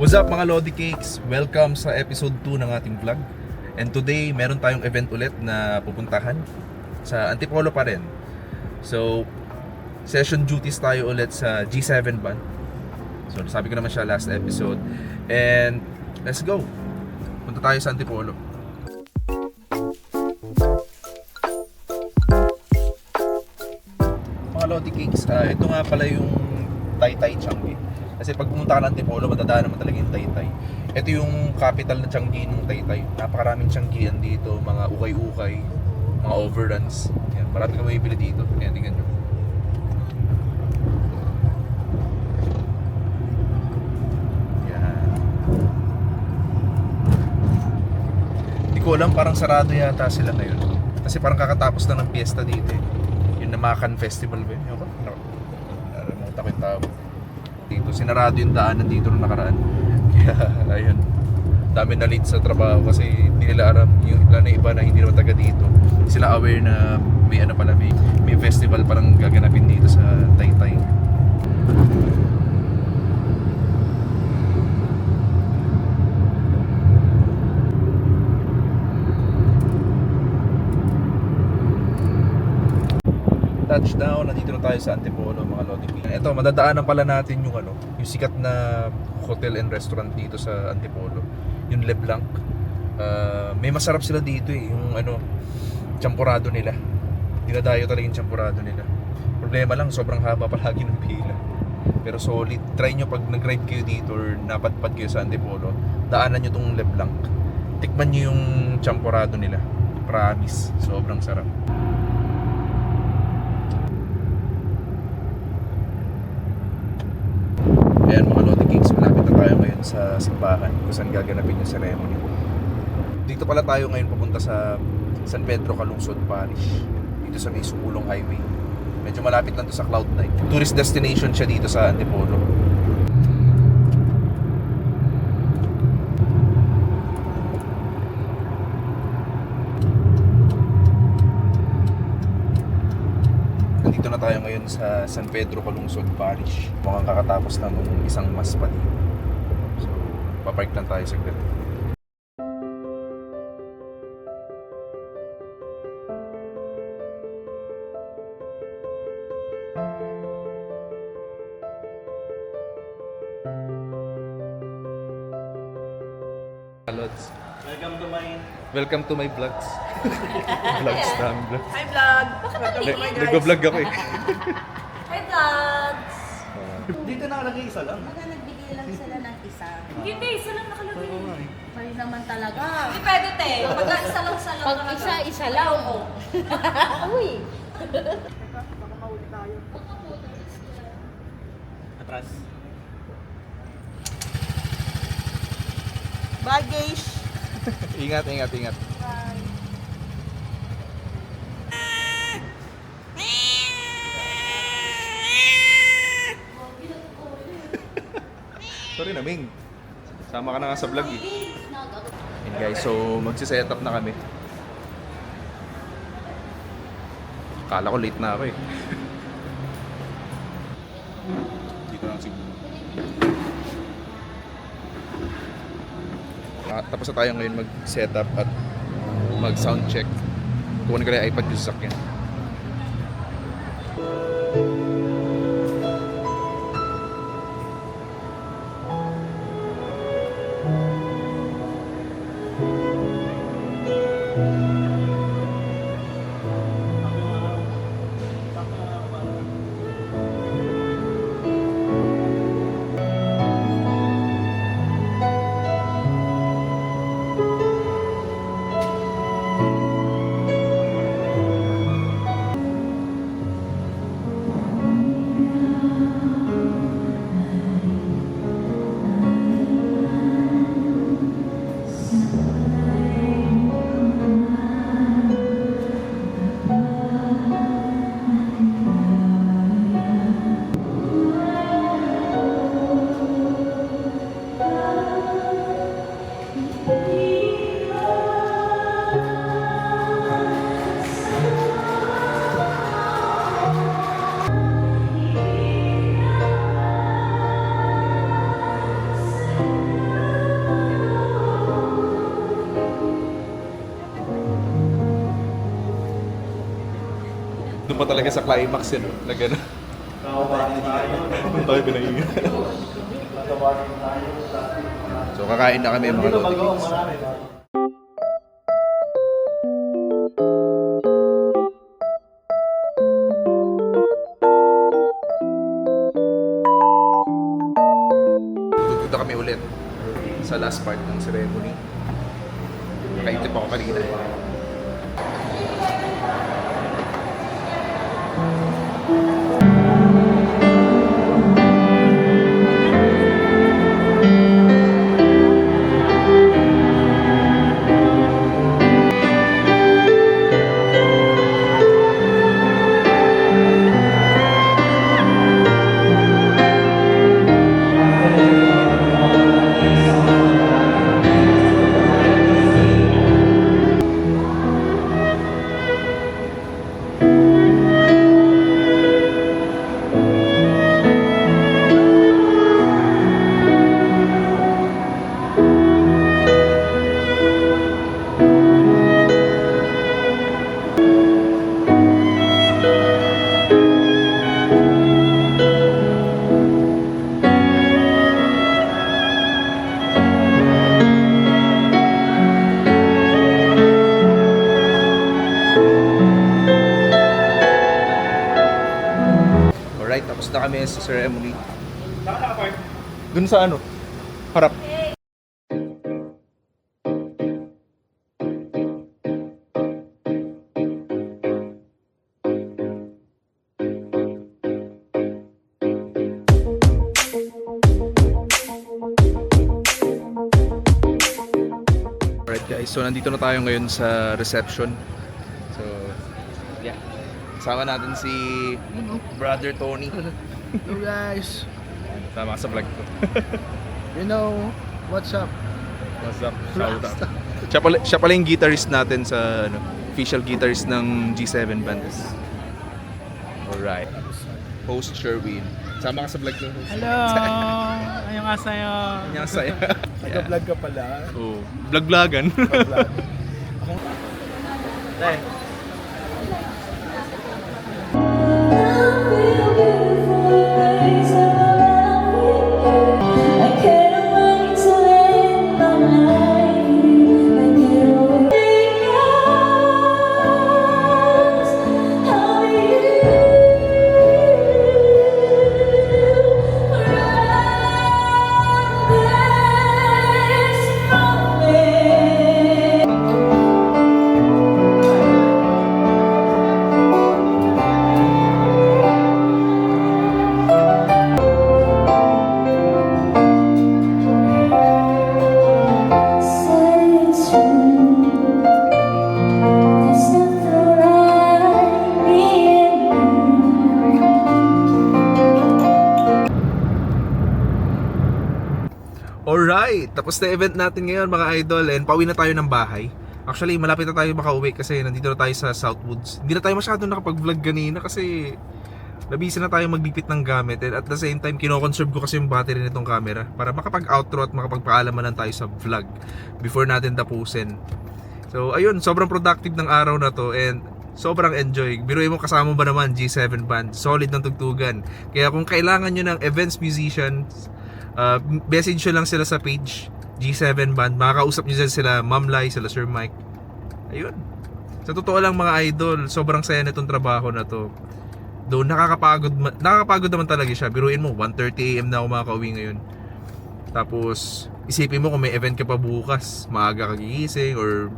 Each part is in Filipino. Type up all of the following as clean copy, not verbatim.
What's up mga Lodi Cakes? Welcome sa episode 2 ng ating vlog. And today, meron tayong event ulit na pupuntahan sa Antipolo pa rin. So, session duties tayo ulit sa G7 van. So, sabi ko naman siya last episode. And let's go! Punta tayo sa Antipolo. Mga Lodi Cakes, ito nga pala yung Taytay Changi. Kasi pag pumunta ka ng Antipolo, madadaan naman talaga yung Taytay. Ito yung capital na Changi ng Taytay. Napakaraming Changian dito, mga ukay-ukay, mga overruns. Yan, marami kang mabibili dito. Yan, tingnan nyo. Yan. Hindi ko alam, parang sarado yata sila ngayon. Kasi parang kakatapos na ng piyesta dito eh. Yung Namakan Festival ba yun? Naramuta ko yung tawag. Dito, sinarado yung daanan dito nung nakaraan. Kaya, ayun, dami na late sa trabaho kasi hindi nila alam yung iba na hindi naman taga dito. Sila aware na may ano pala, may festival parang gaganapin dito sa Taytay. Touchdown, nandito na tayo sa Antipolo mga Lodi. Ito, madadaanan pala natin yung yung sikat na hotel and restaurant dito sa Antipolo, yung Le Blanc. May masarap sila dito eh, yung champurado nila. Dinadayo talaga yung champurado nila. Problema lang, sobrang haba palagi ng pila. Pero solid, try nyo pag nag-ride kayo dito or napadpad kayo sa Antipolo, daanan nyo tong Le Blanc. Tikman nyo yung champurado nila. Promise, sobrang sarap. Ayan mga Lodi Kings, malapit na tayo ngayon sa simbahan kung saan gaganapin yung ceremony. Dito pala tayo ngayon papunta sa San Pedro Calungsod Parish, dito sa may Sukulong Highway. Medyo malapit lang to sa Cloud9. Tourist destination siya dito sa Antipolo. Dito na tayo ngayon sa San Pedro Calungsod Parish. Mukhang kakatapos na nung isang mas pa dito. So, papark lang tayo saglit. Lods. Welcome to my vlogs. Vlogs namin vlogs. Hi vlog! Welcome to my guys! Nag-vlog ako eh. Hi vlogs! Dito nakalagay isa lang. Baka nagbigay lang sila ng isa. Hindi, isa lang nakalagay. Mali naman talaga. Hindi pwede, te. Pagka isa lang Pag isa, isa lang. Uy! Baka mahuli tayo. Atras. Baggage! Ingat, ingat, ingat. Sorry na, Ming. Sama ka na nga sa vlog eh. And guys, so magsiset up na kami. Akala ko late na ako eh. Dito lang siguro. Tapos na tayo ngayon mag-setup at mag-sound check. Kukunin ko na yung iPad yung sasakyan. Doon pa talaga sa climax yun, no? Na gano'n. Tayo pinahinga. So kakain na kami mga Lodi Kings. Tututo kami ulit sa last part ng ceremony. Nakaintip ako kanina. Alright, tapos na kami sa ceremony. Dun sa ano? Harap. Alright guys, so nandito na tayo ngayon sa reception. So, yeah. Kasama natin si Brother Tony. Hello guys, Tama ka sa vlog ko. you know what's up? What's up? Shout out. Siya pala yung guitarist natin sa official guitarist ng G7 band. Alright. Host Sherwin. Sama ka sa vlog ko. Hello! Ayong asayo! Kanya saya. Nag-vlog ka pala. Oh, vlog-vlogan. Tay, Alright, tapos na event natin ngayon mga idol and pauwi na tayo ng bahay. Actually, malapit na tayo makauwi kasi nandito na tayo sa Southwoods. Hindi na tayo masyado nakapag-vlog kanina kasi nabisa na tayo magbipit ng gamit and at the same time, kino-conserve ko kasi yung battery nitong camera para makapag-outro at makapagpaalaman tayo sa vlog before natin tapusin. So, ayun, sobrang productive ng araw na to and sobrang enjoy. Biruin mo kasama ba naman G7 band, solid ng tugtugan. Kaya kung kailangan nyo ng events musicians, message nyo lang sila sa page G7 band, makakausap nyo dyan sila Ma'am Lai, sila Sir Mike. Ayun, sa totoo lang mga idol, sobrang saya na itong trabaho na to. Though nakakapagod naman talaga siya. Biruin mo 1:30 AM na ako makakauwi ngayon. Tapos isipin mo kung may event ka pa bukas, maaga ka gigising or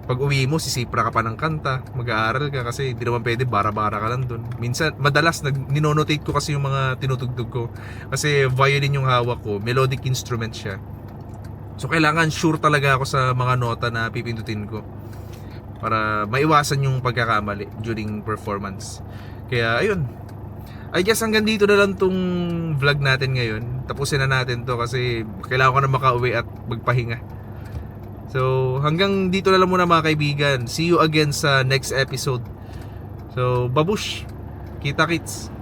pag uwi mo, sisipra ka pa ng kanta, mag-aaral ka kasi hindi naman pwede bara-bara ka lang dun. Minsan, madalas, ninonotate ko kasi yung mga tinutugtog ko. Kasi violin yung hawak ko, melodic instrument siya. So, kailangan sure talaga ako sa mga nota na pipindutin ko para maiwasan yung pagkakamali during performance. Kaya, ayun. I guess hanggang dito na lang tong vlog natin ngayon. Tapusin na natin to kasi kailangan ko na makauwi at magpahinga. So, hanggang dito na lang muna mga kaibigan. See you again sa next episode. So, babush! Kita kits!